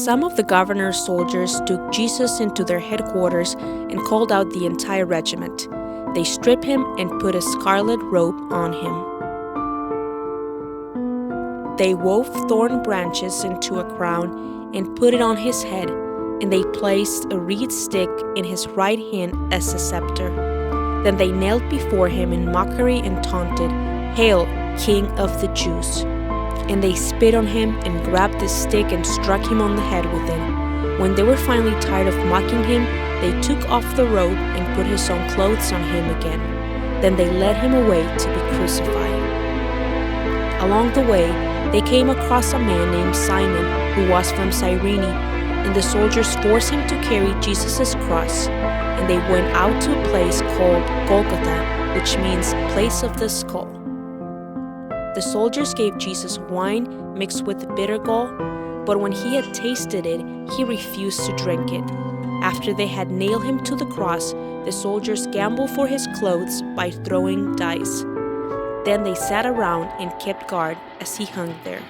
Some of the governor's soldiers took Jesus into their headquarters and called out the entire regiment. They stripped him and put a scarlet robe on him. They wove thorn branches into a crown and put it on his head, and they placed a reed stick in his right hand as a scepter. Then they knelt before him in mockery and taunted, "Hail, King of the Jews!" And they spit on him and grabbed the stick and struck him on the head with it. When they were finally tired of mocking him, they took off the robe and put his own clothes on him again. Then they led him away to be crucified. Along the way, they came across a man named Simon who was from Cyrene, and the soldiers forced him to carry Jesus' cross, and they went out to a place called Golgotha, which means place of the skull. The soldiers gave Jesus wine mixed with bitter gall, but when he had tasted it, he refused to drink it. After they had nailed him to the cross, the soldiers gambled for his clothes by throwing dice. Then they sat around and kept guard as he hung there.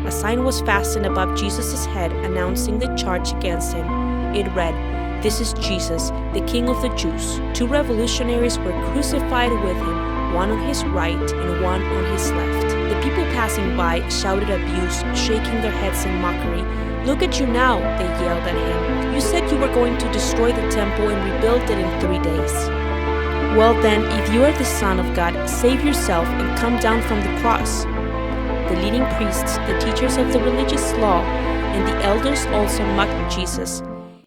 A sign was fastened above Jesus' head announcing the charge against him. It read, "This is Jesus, the King of the Jews." 2 revolutionaries were crucified with him, one on his right and one on his left. The people passing by shouted abuse, shaking their heads in mockery. "Look at you now," they yelled at him. "You said you were going to destroy the temple and rebuild it in 3 days. Well then, if you are the Son of God, save yourself and come down from the cross." The leading priests, the teachers of the religious law, and the elders also mocked Jesus.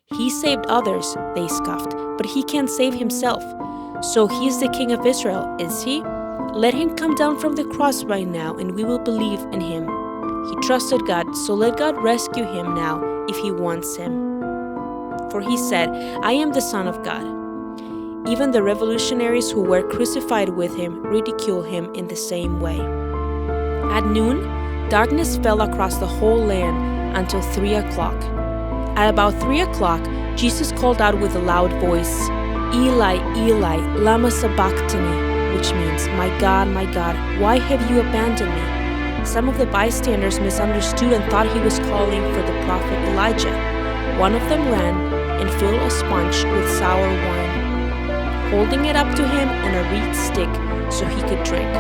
"He saved others," they scoffed, "but he can't save himself. So he is the King of Israel, is he? Let him come down from the cross right now, and we will believe in him. He trusted God, so let God rescue him now if he wants him. For he said, 'I am the Son of God.'" Even the revolutionaries who were crucified with him ridiculed him in the same way. At noon, darkness fell across the whole land until 3 o'clock. At about 3 o'clock, Jesus called out with a loud voice, "Eli, Eli, lama sabachthani," which means, my God, why have you abandoned me?" Some of the bystanders misunderstood and thought he was calling for the prophet Elijah. One of them ran and filled a sponge with sour wine, holding it up to him on a reed stick so he could drink.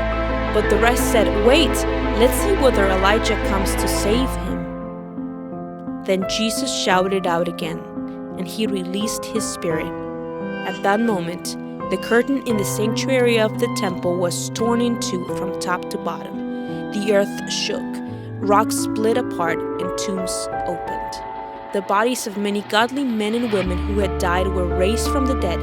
But the rest said, "Wait, let's see whether Elijah comes to save him." Then Jesus shouted out again, and he released his spirit. At that moment, the curtain in the sanctuary of the temple was torn in two from top to bottom. The earth shook, rocks split apart, and tombs opened. The bodies of many godly men and women who had died were raised from the dead.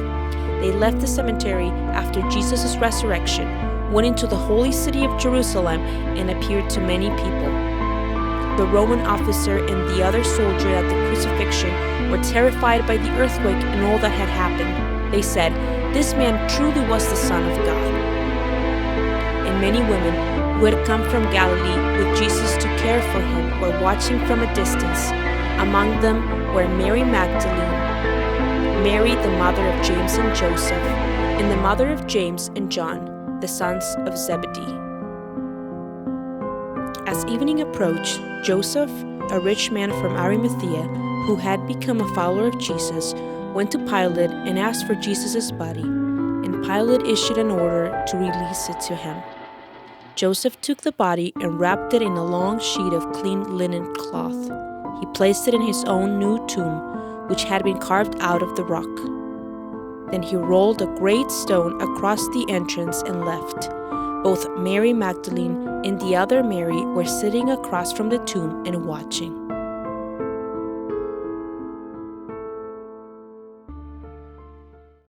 They left the cemetery after Jesus' resurrection, went into the holy city of Jerusalem, and appeared to many people. The Roman officer and the other soldier at the crucifixion were terrified by the earthquake and all that had happened. They said, "This man truly was the Son of God." And many women who had come from Galilee with Jesus to care for him were watching from a distance. Among them were Mary Magdalene, Mary the mother of James and Joseph, and the mother of James and John, the sons of Zebedee. As evening approached, Joseph, a rich man from Arimathea, who had become a follower of Jesus, went to Pilate and asked for Jesus' body, and Pilate issued an order to release it to him. Joseph took the body and wrapped it in a long sheet of clean linen cloth. He placed it in his own new tomb, which had been carved out of the rock. Then he rolled a great stone across the entrance and left. Both Mary Magdalene and the other Mary were sitting across from the tomb and watching.